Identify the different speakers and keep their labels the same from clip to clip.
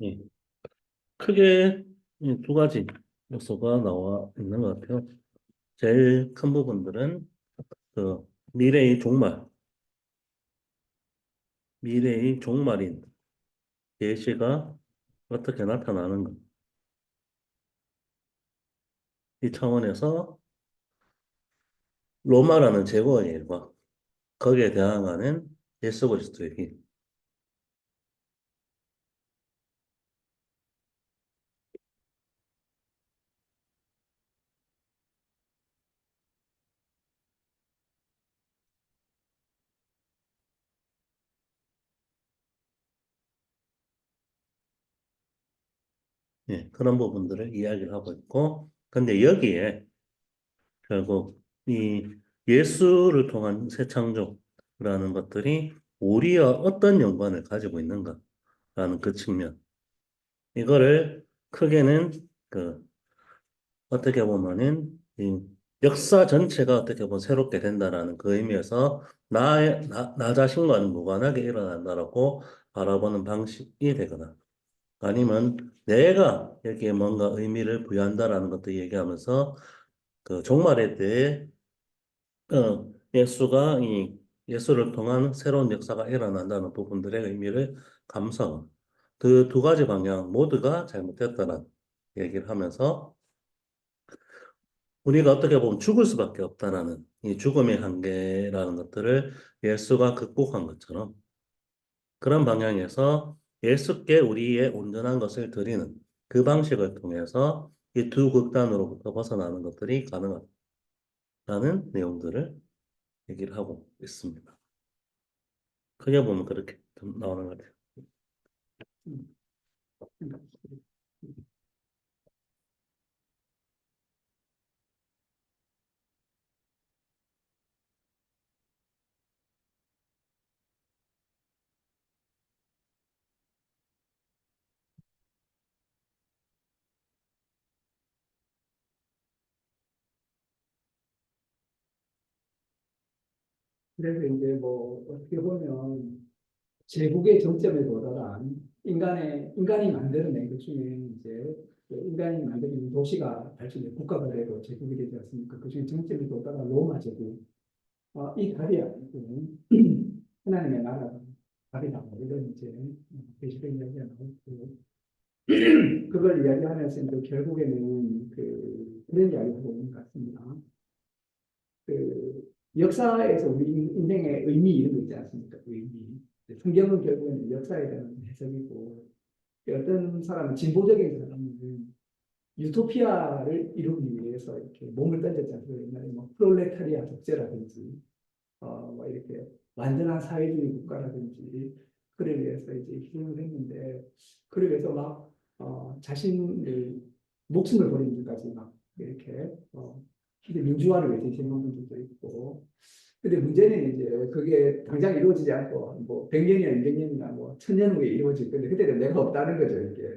Speaker 1: 예. 크게 이두 가지 요소가 나와 있는 것 같아요. 제일 큰 부분들은 그 미래의 종말, 미래의 종말인 예시가 어떻게 나타나는가. 이 차원에서 로마라는 제국의 일과 거기에 대항하는 예수 그리스도의 길. 예, 그런 부분들을 이야기를 하고 있고, 근데 여기에 결국 이 예수를 통한 새 창조라는 것들이 우리와 어떤 연관을 가지고 있는가라는 그 측면. 이거를 크게는 그 어떻게 보면은 이 역사 전체가 어떻게 보면 새롭게 된다라는 그 의미에서 나 자신과는 무관하게 일어난다라고 바라보는 방식이 되거나 아니면 내가 여기에 뭔가 의미를 부여한다라는 것도 얘기하면서 그 종말에 대해 예수가 이 예수를 통한 새로운 역사가 일어난다는 부분들의 의미를 감상. 그 두 가지 방향 모두가 잘못됐다는 얘기를 하면서 우리가 어떻게 보면 죽을 수밖에 없다라는 이 죽음의 한계라는 것들을 예수가 극복한 것처럼 그런 방향에서 예수께 우리의 온전한 것을 드리는 그 방식을 통해서 이 두 극단으로부터 벗어나는 것들이 가능하다는 내용들을 얘기를 하고 있습니다. 크게 보면 그렇게 좀 나오는 것 같아요.
Speaker 2: 그래서 이제 뭐 어떻게 보면 제국의 정점에 도달한 인간이 만들어낸 것 중에 이제 그 인간이 만드는 도시가 발전돼 국가가 되고 제국이 되지 않습니까? 그 중에 정점에 도달한 로마 제국. 이 답이 아니고 하나님의 나라가 답이다. 뭐 이런 이제 계시록 이야기가 나오고 그걸 이야기하면서 이제 결국에는 그런 이야기를 하고 있는 것 같습니다. 그 역사에서 우리 인생의 의미 이런 거 있지 않습니까? 그 의미. 성경은 결국에는 역사에 대한 해석이고 어떤 사람은 진보적인 사람은 유토피아를 이루기 위해서 이렇게 몸을 던졌지 않습니까? 옛날에 뭐 프롤레타리아 독재라든지 뭐 이렇게 완전한 사회주의 국가라든지 그래 위해서 이제 희생을 했는데 그래 위해서 막 자신의 목숨을 버리는 데까지 막 이렇게 민주화를 위해서 희생한 분들도 있고 근데 문제는 이제 그게 당장 이루어지지 않고 뭐 100년이나 200년이나 뭐 1000년 후에 이루어질 건데 그때는 내가 없다는 거죠 이게.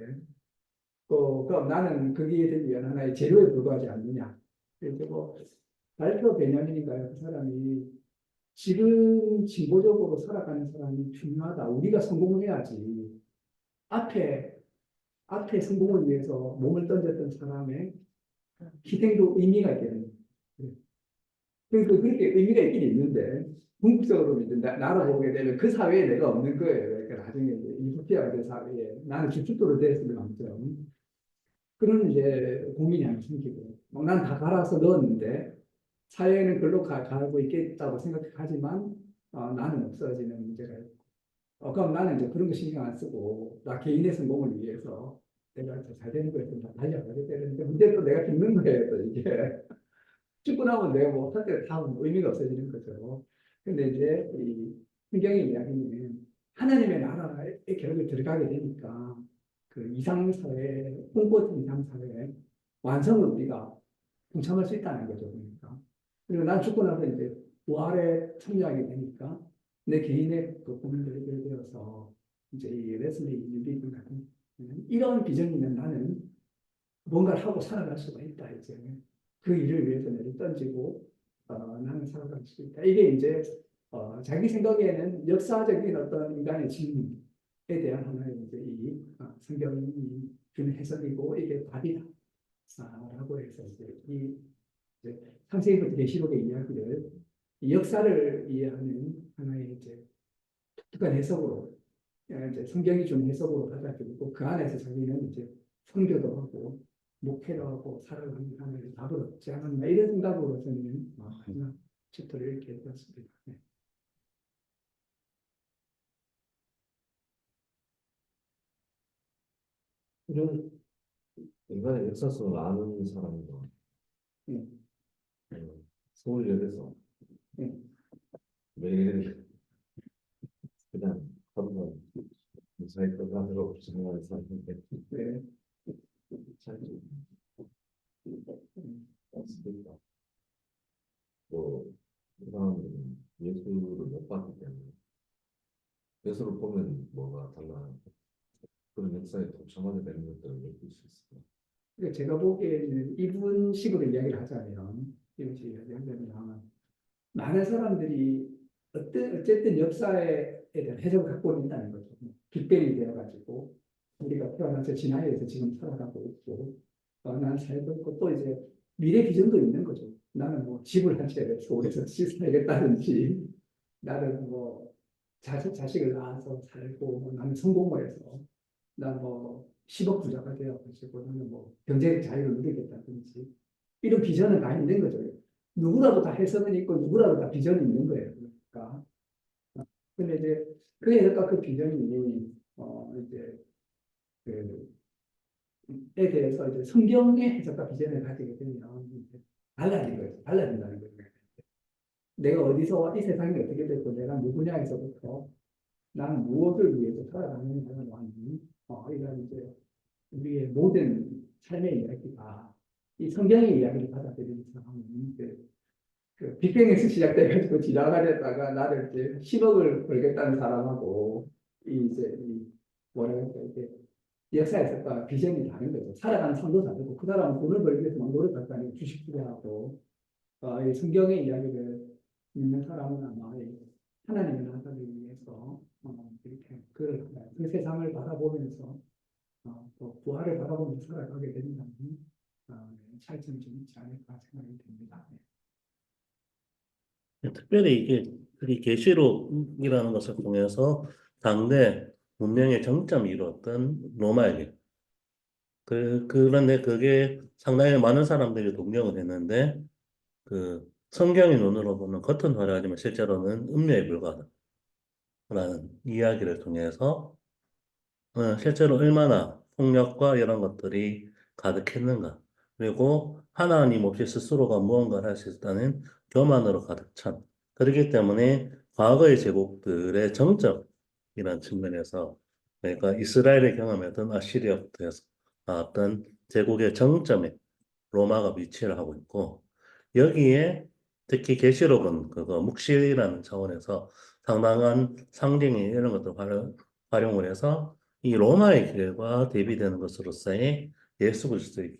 Speaker 2: 그럼 나는 거기에 되기 위한 하나의 재료에 불과하지 않느냐. 그래서 뭐 발표 베냐민인가요? 그 사람이 지금 진보적으로 살아가는 사람이 중요하다. 우리가 성공해야지. 앞에 앞에 성공을 위해서 몸을 던졌던 사람의 희생도 의미가 있겠는 거예요. 그러니까 그렇게 의미가 있긴 있는데 궁극적으로 이제 나로 보게 되면 그 사회에 내가 없는 거예요. 그러니까 나중에 이제 유토피아가 된 사회에 나는 주축도로 됐으면 아무튼 그런 이제 고민이 하나 생기고 난 다 갈아서 넣었는데 사회는 글로 가고 있겠다고 생각하지만 나는 없어지는 문제가 있고 그럼 나는 이제 그런 거 신경 안 쓰고 나 개인의 성공을 위해서 내가 잘 되는 거에 좀 달려가게 되는데 문제는 또 내가 죽는 거예요 또 이게 죽고 나면 내가 뭐 할 때 다 의미가 없어지는 거죠. 근데 이제 이 성경의 이야기는 하나님의 나라에 결국에 들어가게 되니까 그 이상사회, 꿈꿔던 이상사회 완성을 우리가 동참할 수 있다는 거죠. 그러니까. 그리고 난 죽고 나서 이제 부활에 참여하게 되니까 내 개인의 그 고민들이 되어서 이제 이 레슬리 뉴비든 같은 이런 비전이면 나는 뭔가를 하고 살아갈 수가 있다. 이제 그 일을 위해서 내를 던지고 나는 살아갈 수 있다. 이게 이제 자기 생각에는 역사적인 어떤 인간의 질문. 대한 하나의 이제 이 성경이 주는 해석이고 이게 답이다라고 해서 이제 창세기부터 계시록의 이야기를 이 역사를 이해하는 하나의 이제 독특한 해석으로 이제 성경이 주는 해석으로 받아들이고 그 안에서 자기는 이제 선교도 하고 목회도 하고 살아가는 하나의 답을 얻지 않았나 이런 생각으로 저는 마지막 챕터를 읽게 되었습니다. 네.
Speaker 3: 이런 인간의 역사성을 아는 사람도
Speaker 2: 네.
Speaker 3: 서울역에서
Speaker 2: 네.
Speaker 3: 매일 그냥 한번 무사히 끝나도록 생각하는 사람인데
Speaker 2: 네.
Speaker 3: 잘 맞습니다. 또 그다음에 예수를 못 봤기 때문에 예수를 보면 뭐가 달라 그런 역사에 동참하게 되는 것들을 느낄 수 있습니다.
Speaker 2: 그러니까 제가 보기에는 이분 식으로 이야기를 하자면 이런 식으로 이야기하면 많은 사람들이 어쨌든 역사에 대한 해석을 갖고 있다는 거죠. 빅뱅이 되어가지고 우리가 태어나서 진화해서 지금 살아가고 있고 난 살고 있고 또 이제 미래 비전도 있는 거죠. 나는 뭐 집을 한 채를 서울에서 살겠다든지 나는 뭐 자식을 낳아서 살고 뭐 나는 성공을 해서 난 뭐 10억 부자가 되어가지고 나는 뭐 경제적 자유를 누리겠다든지 이런 비전은 다 있는 거죠. 누구라도 다 해석은 있고 누구라도 다 비전이 있는 거예요. 그러니까 근데 이제 그 해석과 그 비전이 이제 그에 대해서 이제 성경의 해석과 비전을 가지게 되면 이제 달라진 거예요. 달라진다는 거예요. 내가 어디서 이 세상이 어떻게 됐고 내가 누구냐에서부터 나는 무엇을 위해서 살아가느냐를 완전히 이런 이제 우리의 모든 삶의 이야기가 이 성경의 이야기를 받아들이는 사람은 그 빅뱅에서 시작돼가지고 지나가려다가 나를 이제 10억을 벌겠다는 사람하고 이 뭐라 그럴까 이게 역사에서가 비전이 다른 거죠. 살아가는 삶도 다르고 그 사람은 돈을 벌기 위해서 막 노력할 거 아니에요. 주식 투자하고 이 성경의 이야기를 믿는 사람은 아마 이 하나님의 나라를 위해서 이렇게 그 세상을 바라보면서 또 부활을 바라보면서 살아가게 된다면 차이점이 좀 있지 않을까 생각이 듭니다.
Speaker 1: 특별히 이게 계시록이라는 것을 통해서 당대 문명의 정점이 이루었던 로마의 길. 그런데 그게 상당히 많은 사람들이 동경을 했는데 그 성경의 눈으로 보면 겉은 화려하지만 실제로는 음료에 불과하다라는 이야기를 통해서 실제로 얼마나 폭력과 이런 것들이 가득했는가. 그리고 하나님 없이 스스로가 무언가를 할 수 있다는 교만으로 가득 찬. 그렇기 때문에 과거의 제국들의 정적이라는 측면에서 그러니까 이스라엘의 경험했던 아시리아부터 해서 어떤 제국의 정점에 로마가 위치를 하고 있고 여기에 특히 계시록은 그거 묵시라는 차원에서 상당한 상징이 이런 것들 활용을 해서 이 로마의 길과 대비되는 것으로서의 예수 그리스도의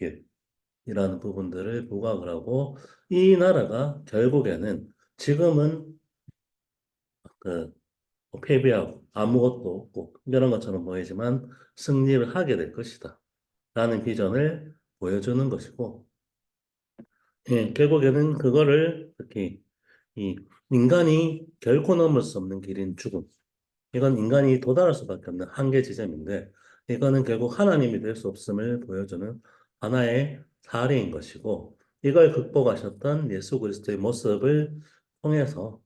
Speaker 1: 길이라는 부분들을 부각을 하고 이 나라가 결국에는 지금은 그 패배하고 아무것도 없고 이런 것처럼 보이지만 승리를 하게 될 것이다 라는 비전을 보여주는 것이고 예, 결국에는 그거를 특히 이 인간이 결코 넘을 수 없는 길인 죽음. 이건 인간이 도달할 수밖에 없는 한계 지점인데 이거는 결국 하나님이 될 수 없음을 보여주는 하나의 사례인 것이고 이걸 극복하셨던 예수 그리스도의 모습을 통해서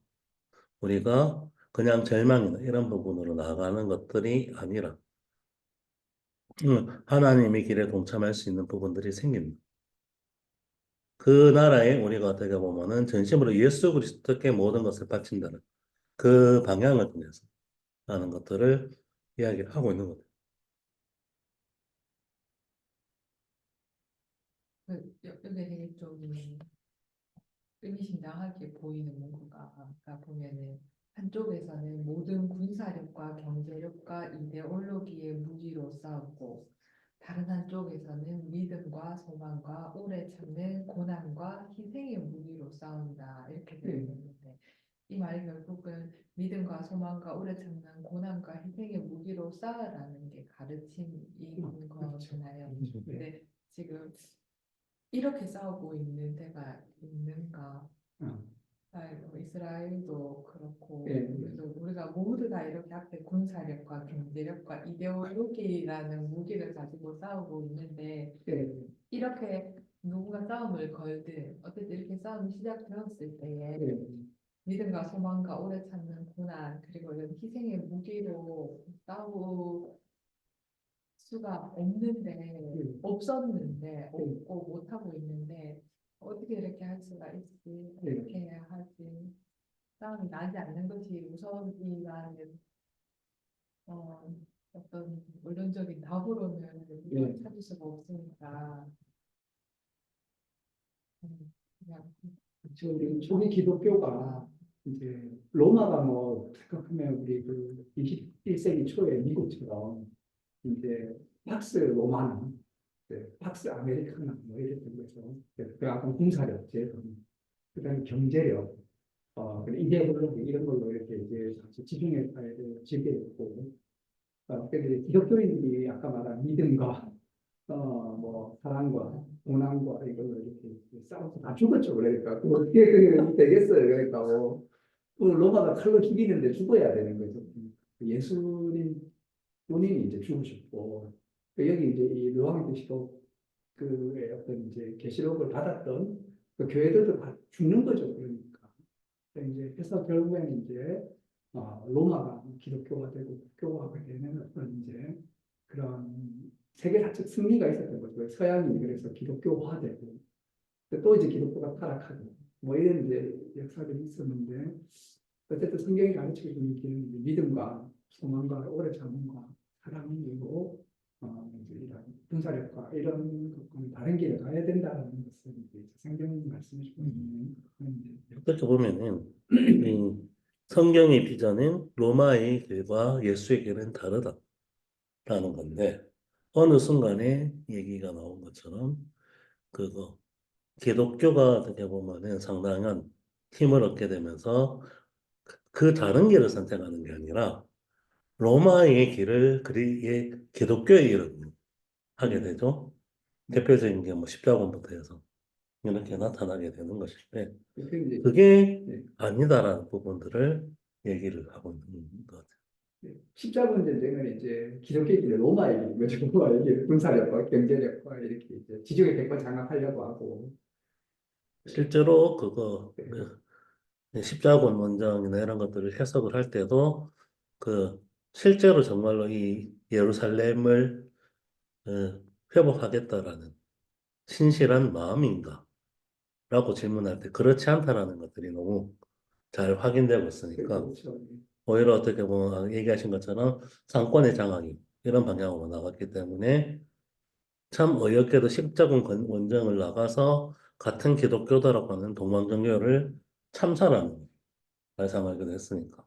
Speaker 1: 우리가 그냥 절망이나 이런 부분으로 나아가는 것들이 아니라 하나님의 길에 동참할 수 있는 부분들이 생깁니다. 그 나라에 우리가 어떻게 보면은 전심으로 예수 그리스도께 모든 것을 바친다는 그 방향을 통해서 하는 것들을 이야기를 하고 있는 거죠.
Speaker 4: 여기 되게 좀 의미심장하게 보이는 문구가 보면은 한쪽에서는 모든 군사력과 경제력과 이데올로기의 무기로 싸웠고 다른 한쪽에서는 믿음과 소망과 오래 참는 고난과 희생의 무기로 싸운다 이렇게 되어 있는데 이 말이 결국은 믿음과 소망과 오래 참는 고난과 희생의 무기로 싸우라는 게 가르침인 거잖아요.
Speaker 2: 네.
Speaker 4: 근데 지금 이렇게 싸우고 있는 데가 있는가?
Speaker 2: 어,
Speaker 4: 이스라엘도 그렇고
Speaker 2: 예,
Speaker 4: 그래서 우리가 모두 다 이렇게 앞에 군사력과 경제력과 이데올로기라는 무기를 가지고 싸우고 있는데
Speaker 2: 예,
Speaker 4: 이렇게 누군가 싸움을 걸든 어쨌든 이렇게 싸움이 시작되었을 때에
Speaker 2: 예,
Speaker 4: 믿음과 소망과 오래 참는 고난 그리고 이런 희생의 무기로 싸울 수가 없는데 없었는데 없고 못하고 있는데 어떻게 이렇게 할 수가 있지 어떻게 해야 하지 싸움이 나지 않는 것이 우선이라는 어떤 원론적인 답으로는 이걸 찾을 수가 없으니까 그냥
Speaker 2: 저 우리 초기 기독교가 이제 로마가 뭐 생각하면 우리 그 21세기 초에 미국처럼 이제 팍스 로마나 팍스 아메리카나 뭐 이랬던 거죠. 그 아까 군사력, 그다음에 경제력, 그리고 이데올로기 이런 걸로 이렇게 이제 지중해 사회를 지배했고, 근데 기독교인들이 아까 말한 믿음과 뭐 사랑과 고난과 이걸로 이렇게 싸워서 다 죽었죠. 그러니까 그 어떻게 그게 되겠어요. 그러니까 그 로마가 칼로 죽이는데 죽어야 되는 거죠. 예수님 본인이 이제 죽으셨고 여기 이제 이 요한계시록 그 어떤 이제 계시록을 받았던 그 교회들도 다 죽는 거죠. 그러니까 이제 해서 결국에는 이제 로마가 기독교가 되고 국교화가 되는 어떤 이제 그런 세계사적 승리가 있었던 거죠. 서양이 그래서 기독교화되고 또 이제 기독교가 타락하고 뭐 이런 이제 역사들이 있었는데 어쨌든 성경이 가르치고 있는 길은 이제 믿음과 소망과 오래 참음과 사랑이고 이제 이런 분사력과 이런 것과는 다른 길을 가야 된다는 것을 이제 성경이 말씀해 주고 있는 그런 이제
Speaker 1: 그렇게 보면은 이 성경의 비전은 로마의 길과 예수의 길은 다르다라는 건데 어느 순간에 얘기가 나온 것처럼 그거 기독교가 어떻게 보면은 상당한 힘을 얻게 되면서 그 다른 길을 선택하는 게 아니라 로마의 길을 그리에 기독교의 이름으로 하게 되죠. 대표적인 게 뭐 십자군부터 해서 이렇게 나타나게 되는 것인데
Speaker 2: 그 이제
Speaker 1: 그게
Speaker 2: 네.
Speaker 1: 아니다라는 부분들을 얘기를 하고 있는 것 같아요.
Speaker 2: 십자군 전쟁은 이제 기독교인들의 로마의 거죠. 로마의 군사력과 경제력과 이렇게 이제 지중해 패권 장악하려고 하고
Speaker 1: 실제로 그거
Speaker 2: 네.
Speaker 1: 십자군 원정이나 이런 것들을 해석을 할 때도 그 실제로 정말로 이 예루살렘을 어, 회복하겠다라는 신실한 마음인가? 라고 질문할 때 그렇지 않다라는 것들이 너무 잘 확인되고 있으니까
Speaker 2: 그렇죠.
Speaker 1: 오히려 어떻게 보면 얘기하신 것처럼 상권의 장악이 이런 방향으로 나갔기 때문에 참 어이없게도 십자군 원정을 나가서 같은 기독교다라고 하는 동방정교를 참사라는 말씀하기도 했으니까.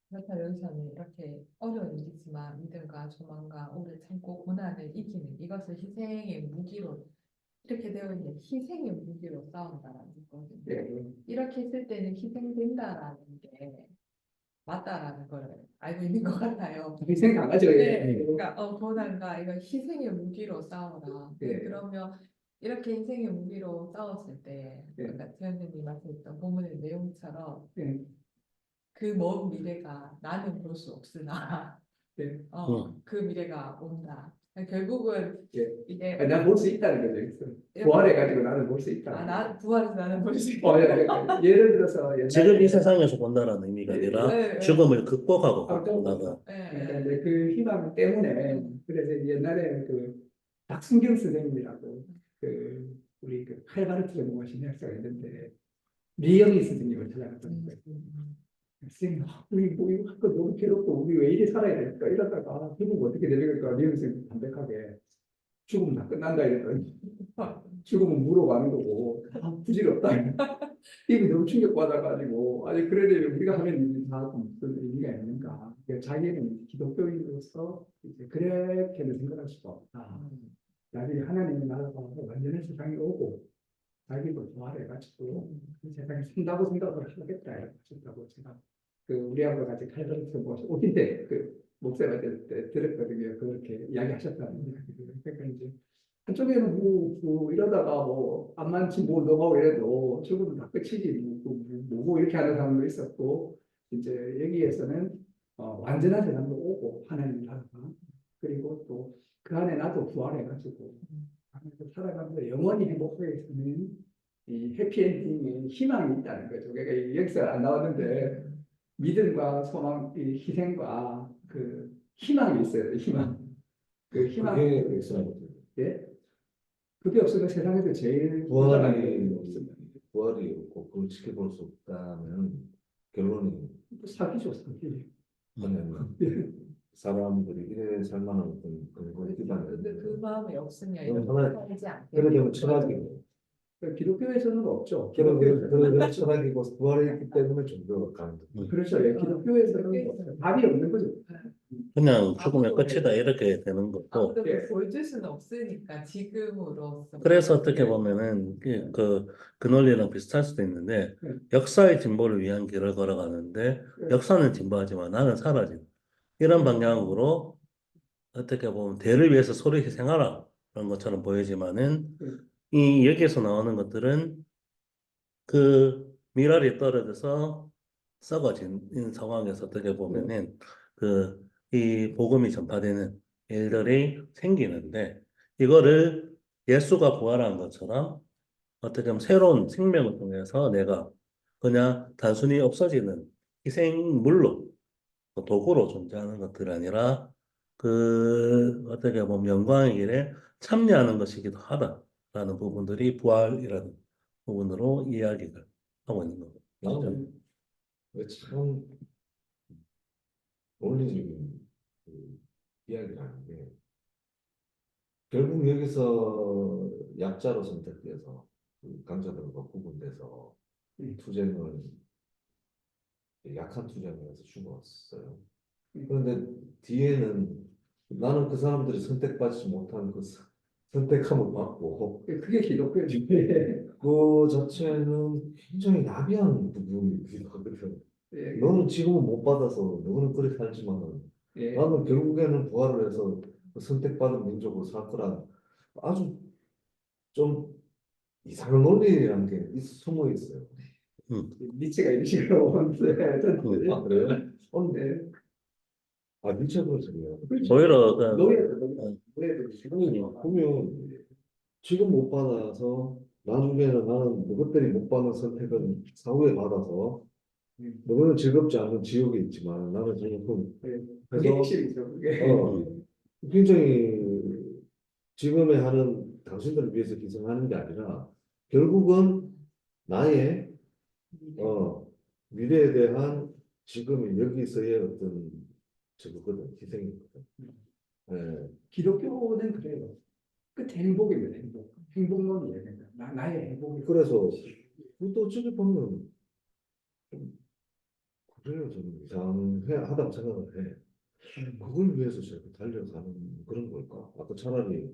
Speaker 4: 그렇다 여기서는 이렇게 어려운 일이지만 믿음과 소망과 오래 참고 고난을 이기는 이것을 희생의 무기로 이렇게 되어 있는 희생의 무기로 싸운다라는 거거든요.
Speaker 2: 네.
Speaker 4: 이렇게 했을 때는 희생된다라는 게 맞다라는 걸 알고 있는 것 같아요.
Speaker 2: 생각하죠.
Speaker 4: 네, 그러니까 고난과 이거 희생의 무기로 싸워라.
Speaker 2: 네.
Speaker 4: 그러면 이렇게 희생의 무기로 싸웠을 때,
Speaker 2: 네.
Speaker 4: 아까 지현님이 말씀했던 본문의 내용처럼
Speaker 2: 네.
Speaker 4: 그 먼 미래가 나는 볼 수 없으나
Speaker 2: 네.
Speaker 4: 그 미래가 온다. 결국은
Speaker 2: 네.
Speaker 4: 이게
Speaker 2: 난 볼 수 있다는 거죠. 부활해가지고 나는 볼 수 있다.
Speaker 4: 부활해서 나는 볼 수 있다.
Speaker 2: 예를 들어서 옛날에
Speaker 1: 지금 이 세상에서 본다라는 의미가 아니라
Speaker 4: 네, 네.
Speaker 1: 죽음을 극복하고
Speaker 2: 또
Speaker 1: 나가.
Speaker 2: 그러니까 이제 그 희망 때문에 그래서 옛날에 그 박순경 선생님이라고 그 우리 그 칼바르트 전공하신 학자가 있는데 미영희 선생님을 찾아갔던 거예요. 선생님, 우리 뭐 이거 할거 너무 괴롭고 우리 왜 이래 살아야 될까 이러다가 죽으면 어떻게 되니까 미영희 선생님 담백하게 죽으면 다 끝난다 이랬더니 죽으면 물어가는 거고 부질없다. 이게 너무 충격받아가지고 아니 그래도 우리가 하는 일이 다 무슨 의미가 있는가. 그러니까 자기는 기독교인으로서 이제 그렇게는 생각할 수가 없다. 나중에 하나님의 나라가 완전한 세상이 오고 자기도 부활해가지고 세상에 산다고 생각을 하겠다 이렇게 하셨다고 제가 그 우리하고 같이 칼버스 오는데 그 목사가 될 때 들었거든요. 그렇게 이야기하셨다는 이야기를. 그러니까 이제 한쪽에는 뭐 이러다가 뭐 암만치 뭐 넘어가고 이래도 죽으면 다 끝이지 뭐 이렇게 하는 사람도 있었고 이제 여기에서는 완전한 세상도 오고 하나님 나라가 그리고 또 그 안에 나도 부활해가지고 하면서 살아가면서 영원히 행복하게 사는 이 해피엔딩에 희망이 있다는 거죠. 그러니까 이 여기서 안 나왔는데 믿음과 소망, 이 희생과 그 희망이 있어요. 희망. 그 희망.
Speaker 3: 그게 있어야 돼.
Speaker 2: 예? 그게 없으면 세상에서 제일
Speaker 3: 부활이
Speaker 2: 없습니다.
Speaker 3: 부활이 없고 그걸 지켜볼 수 없다면 결론이
Speaker 2: 사기죠, 사기.
Speaker 3: 뭐냐면 사람들이 이래 살 만한 어떤 그런 기반이
Speaker 4: 근데 그 마음이 없으면
Speaker 3: 그럼
Speaker 4: 이렇게
Speaker 3: 하나-
Speaker 4: 살지 않게
Speaker 3: 그래 되면
Speaker 4: 되는
Speaker 3: 철학이고
Speaker 2: 기독교에서는 없죠.
Speaker 3: 그런 철학이고 부활했기 때문에 종교가 가는 거죠.
Speaker 2: 그렇죠. 예, 기독교에서는 없어요. 답이 없는 거죠.
Speaker 1: 그냥 죽으면 끝이다 이렇게 되는 거고.
Speaker 4: 아무도
Speaker 2: 예.
Speaker 4: 보여줄 수는 없으니까 지금으로서
Speaker 1: 그래서 어떻게 보면은 그 논리랑 비슷할 수도 있는데
Speaker 2: 네.
Speaker 1: 역사의 진보를 위한 길을 걸어가는데
Speaker 2: 네.
Speaker 1: 역사는 진보하지만 나는 사라진다. 이런 방향으로 어떻게 보면 대를 위해서 소리 희생하라 그런 것처럼 보이지만은
Speaker 2: 네.
Speaker 1: 이 여기에서 나오는 것들은 그 미랄이 떨어져서 썩어진 상황에서 어떻게 보면은 그 이 복음이 전파되는 일들이 생기는데 이거를 예수가 부활한 것처럼 어떻게 보면 새로운 생명을 통해서 내가 그냥 단순히 없어지는 희생물로 도구로 존재하는 것들이 아니라 그 어떻게 보면 영광의 길에 참여하는 것이기도 하다라는 부분들이 부활이라는 부분으로 이야기를 하고 있는 거고.
Speaker 3: 나는 참 논리적인 그 이야기라는 게 결국 여기서 약자로 선택돼서 그 강자들과 구분돼서
Speaker 2: 음.
Speaker 3: 투쟁을 약한 투쟁을 해서 죽었어요. 그런데 뒤에는 나는 그 사람들이 선택받지 못한 그 선택함을 받고
Speaker 2: 그게 기독교죠.
Speaker 3: 그 자체는 굉장히 야비한 부분이기도 하거든.
Speaker 2: 예,
Speaker 3: 너는 지금은 못 받아서 너는 그렇게 살지만
Speaker 2: 예.
Speaker 3: 나는 결국에는 부활을 해서 그 선택받은 민족으로 살 거란 아주 좀 이상한 논리라는 게 숨어 있어요.
Speaker 2: 니체가 이런 식으로
Speaker 3: 아 그래요?
Speaker 2: 네.
Speaker 3: 아 미쳐버렸어요
Speaker 1: 오히려
Speaker 2: 노예도
Speaker 3: 보면 지금 못 받아서 나중에는 나는 너것들이 못 받는 선택은 사후에 받아서 너는 즐겁지 않은 지옥에 있지만 나는 지금
Speaker 2: 그게
Speaker 3: 해서
Speaker 2: 핵심이죠. 그게.
Speaker 3: 굉장히 지금에 하는 당신들을 위해서 희생하는 게 아니라 결국은 나의 미래에 대한 지금 여기서의 어떤 저거거든 희생이거든. 예.
Speaker 2: 기독교는 그래요. 끝 행복입니다. 행복. 행복론이에요. 그러니까 나의 행복이.
Speaker 3: 그래서 또 어찌 보면 좀 그래요. 저는 이상하다고 생각을 해. 그걸 위해서 저렇게 달려가는 그런 걸까? 아까 차라리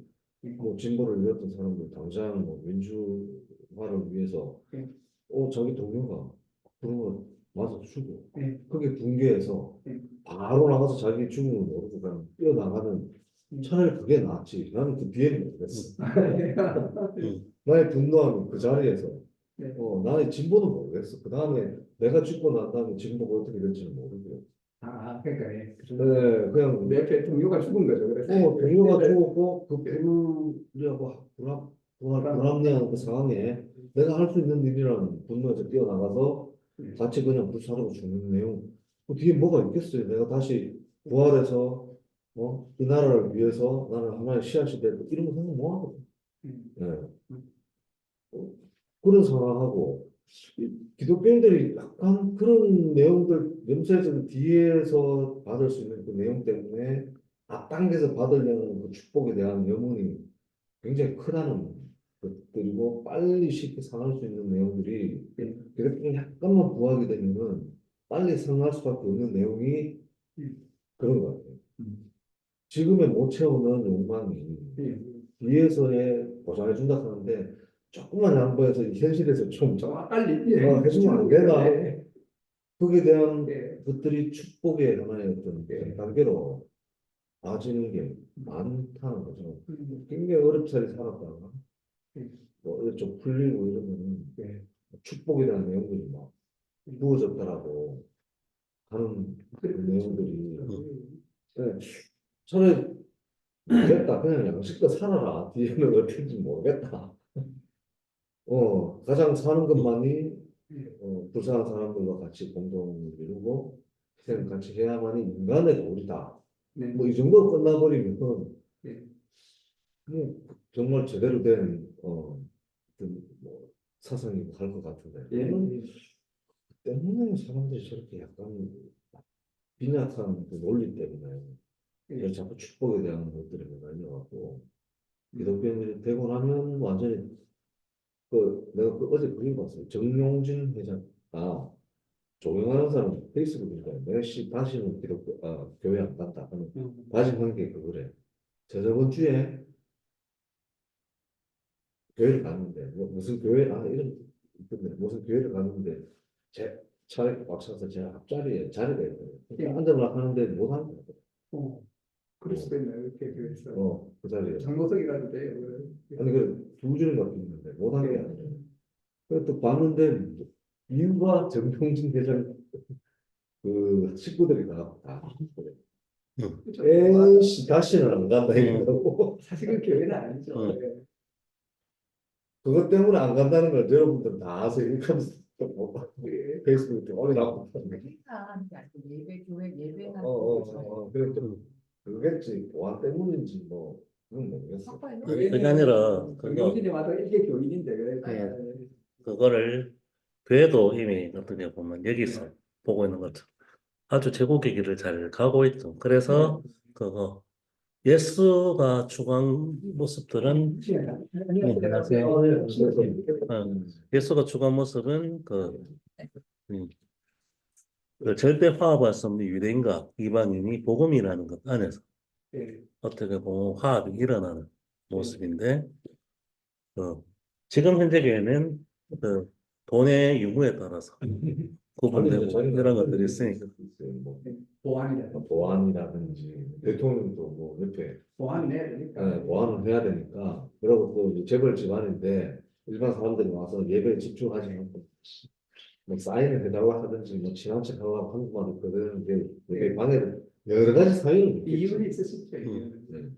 Speaker 3: 뭐 진보를 이뤘던 사람들 당장 뭐 민주화를 위해서
Speaker 2: 네.
Speaker 3: 자기 동료가 그런 거 맞아 죽고
Speaker 2: 네.
Speaker 3: 그게 붕괴해서
Speaker 2: 네.
Speaker 3: 바로 나가서 자기 죽음을 모르고 그냥 뛰어나가는 차라리 그게 낫지. 나는 그 뒤에는 모르겠어. 나의 분노함이 그 자리에서
Speaker 2: 네.
Speaker 3: 나의 진보는 모르겠어. 그 다음에 내가 죽고 난 다음에 진보가 어떻게 될지는 모르고요.
Speaker 2: 그러니까 예.
Speaker 3: 네, 그냥
Speaker 2: 내 옆에 동료가 죽은 거죠. 그래서
Speaker 3: 동료가
Speaker 2: 네.
Speaker 3: 죽었고 그 불합리한 그 상황에 내가 할 수 있는 일이라는 분노에서 뛰어나가서 같이 그냥 불사르고 죽는 내용. 그 뒤에 뭐가 있겠어요? 내가 다시 부활해서 이 나라를 위해서 나는 하나의 씨앗이 되고 이런 거 생각 못 하거든. 네. 그런 상황하고 기독교인들이 약간 그런 내용들 염세에서 뒤에서 받을 수 있는 그 내용 때문에 앞당겨서 받으려는 그 축복에 대한 염원이 굉장히 크다는 것들이고 빨리 쉽게 상할 수 있는 내용들이 기독교인 약간만 부하게 되면은 빨리 상할 수밖에 없는 내용이 그런 것 같아요. 지금의 못 채우는 욕망이 뒤에서의 보장해 준다 하는데 조금만 양보해서 현실에서 좀
Speaker 2: 좀 빨리
Speaker 3: 해주면 안 되나?
Speaker 2: 예,
Speaker 3: 거기에 대한
Speaker 2: 예,
Speaker 3: 것들이 축복의 하나의 어떤
Speaker 2: 예.
Speaker 3: 단계로 나아지는 게 많다는 거죠.
Speaker 2: 음,
Speaker 3: 굉장히 어렵사리 살았다가
Speaker 2: 예,
Speaker 3: 뭐 좀 풀리고 이러면
Speaker 2: 예.
Speaker 3: 축복에 대한 내용들이 막 부어졌더라고 하는 그
Speaker 2: 그렇죠.
Speaker 3: 내용들이
Speaker 1: 음.
Speaker 3: 네, 저는 모르겠다. 그냥 양식껏 살아라. 뒤에는 어떨지 모르겠다. 가장 사는 것만이
Speaker 2: 예,
Speaker 3: 불쌍한 사람들과 같이 공동을 이루고 희생을 같이 해야만이 인간의 도리다.
Speaker 2: 네.
Speaker 3: 뭐 이 정도 끝나버리면
Speaker 2: 예.
Speaker 3: 그냥 정말 제대로 된 뭐 사상이고 할 것 같은데
Speaker 2: 예,
Speaker 3: 저는 때문에 사람들이 저렇게 약간 빈약한 그 논리 때문에
Speaker 2: 예,
Speaker 3: 자꾸 축복에 대한 것들이 매달려갖고
Speaker 2: 음.
Speaker 3: 기독교인들이 되고 나면 완전히 내가 어제 그걸 봤어요. 정용진 회장 조용하는 사람 페이스북인데 내가 다시는 교회 안 간다 하는 마지막한 게 그거래. 저번 주에 교회를 갔는데 무슨 교회 이런 근데 무슨 교회를 갔는데 제 차에 꽉 차서 제 앞자리에 자리가 있거든요. 그러니까 앉으려고 하는데 못 하는 거예요.
Speaker 2: 어, 그럴 수도 있네요. 이렇게 그래서
Speaker 3: 그 자리에.
Speaker 2: 장로석이 가도 돼요.
Speaker 3: 아니 두 줄이 막혀 있는데 못 하는 게
Speaker 2: 예.
Speaker 3: 아니에요. 그래서 또 봤는데 이유가 정평진 회장 그 식구들이 다 그래.
Speaker 2: 그렇죠.
Speaker 3: 에이씨 다시는 안 간다
Speaker 1: 음.
Speaker 3: 이러고
Speaker 2: 사실은 교회는 아니죠.
Speaker 1: 음.
Speaker 2: 예.
Speaker 3: 그것 때문에 안 간다는 걸 여러분들 다 아세요. 이렇게 하면서
Speaker 2: 예.
Speaker 3: 페이스북에 올려놨고
Speaker 4: 행사하는 게 아니고 예배 교회 예배하는 거죠.
Speaker 3: 그랬죠. 그겠지 보안 때문인지 뭐 그건 모르겠어.
Speaker 4: 석발이
Speaker 1: 그게 아니라 그거
Speaker 2: 정용진이 와도 이게 교인인데 그래.
Speaker 1: 그거를 교회도 이미 어떻게 보면 여기서 보고 있는 것처럼 아주 제국의 길을 잘 가고 있죠. 그래서 그거 예수가 추구한 모습들은 안녕하세요. 예수가 추구한 모습은 음, 그 절대 화합할 수 없는 유대인과 이방인이 복음이라는 것 안에서
Speaker 2: 예.
Speaker 1: 어떻게 보면 화합이 일어나는 모습인데 지금 현재 교회는 그 돈의 유무에 따라서 구분되고 이런 것들이 있으니까
Speaker 3: 뭐
Speaker 2: 보안이라든지
Speaker 3: 보안이라든지 대통령도 뭐 옆에
Speaker 2: 보안을 해야 되니까.
Speaker 3: 보안을 해야 되니까 그리고 또 이제 재벌 집안인데 일반 사람들이 와서 예배에 집중하지 않고 뭐 사인을 해달라고 하든지 뭐 친한 척 하려고 하는 것만 그러는데 되게 방해를 여러 가지 사연이 있겠지.
Speaker 2: 이유는 있을 수 있죠. 이유는.
Speaker 3: 네.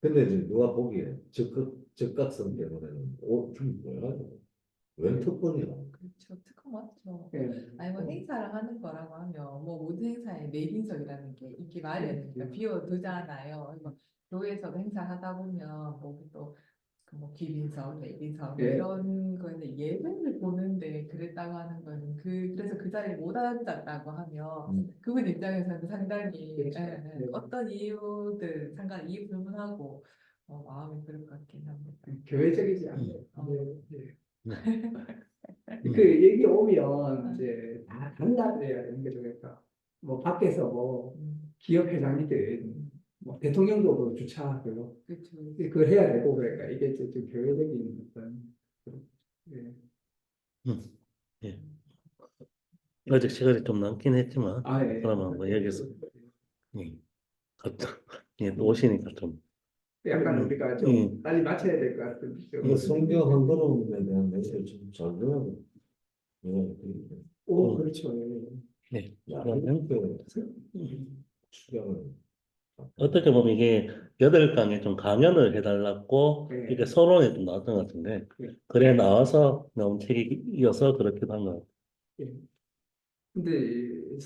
Speaker 3: 근데 이제 누가 보기에 적극성 때문에는 좀 뭐야 이거? 웬 특권이야?
Speaker 4: 그렇죠. 특허 맞죠.
Speaker 2: 예.
Speaker 4: 아니 뭐 행사를 하는 거라고 하면 뭐 모든 행사에 내빈석이라는 게 있기 마련이니까 비워두잖아요. 이거 교회에서도 행사하다 보면 뭐또뭐 귀빈석, 내빈석 뭐
Speaker 2: 예.
Speaker 4: 이런 거는 예배를 보는데 그랬다고 하는 거는 그래서 그 자리에 못 앉았다고 하면 그분 입장에서는 상당히
Speaker 2: 그렇죠. 네.
Speaker 4: 어떤 이유들 상관 이유 불문하고 마음이 그럴 것 같긴 합니다.
Speaker 2: 교회적이지 않아요. 예.
Speaker 1: 네.
Speaker 2: 그 얘기 오면 이제 다 단답해야 되는 거죠. 그러니까 뭐 밖에서 뭐 기업 회장이든 뭐 대통령도 그 주차하고
Speaker 4: 그렇죠.
Speaker 2: 그걸 해야 되고 그러니까 이게 좀 교회적인 어떤 예.
Speaker 1: 예. 아직 시간이 좀 남긴 했지만
Speaker 2: 예.
Speaker 1: 그러면 뭐 여기서 오시니까 좀
Speaker 2: 약간 우리가 좀 빨리 맞춰야 될 것 같은
Speaker 3: 이거 성경 한 걸음에 대한 메시지를 좀잘 들어야 돼.
Speaker 2: 오 그렇죠.
Speaker 1: 네.
Speaker 3: 야,
Speaker 1: 그러면
Speaker 3: 이렇게 추경을
Speaker 1: 어떻게 보면 이게 8강에 좀 강연을 해달라고
Speaker 2: 예.
Speaker 1: 이게 서론에 좀 나왔던 것 같은데
Speaker 2: 예.
Speaker 1: 그래 나와서 나온 책이 이어서 그렇게 한 것 같아요.
Speaker 2: 예. 근데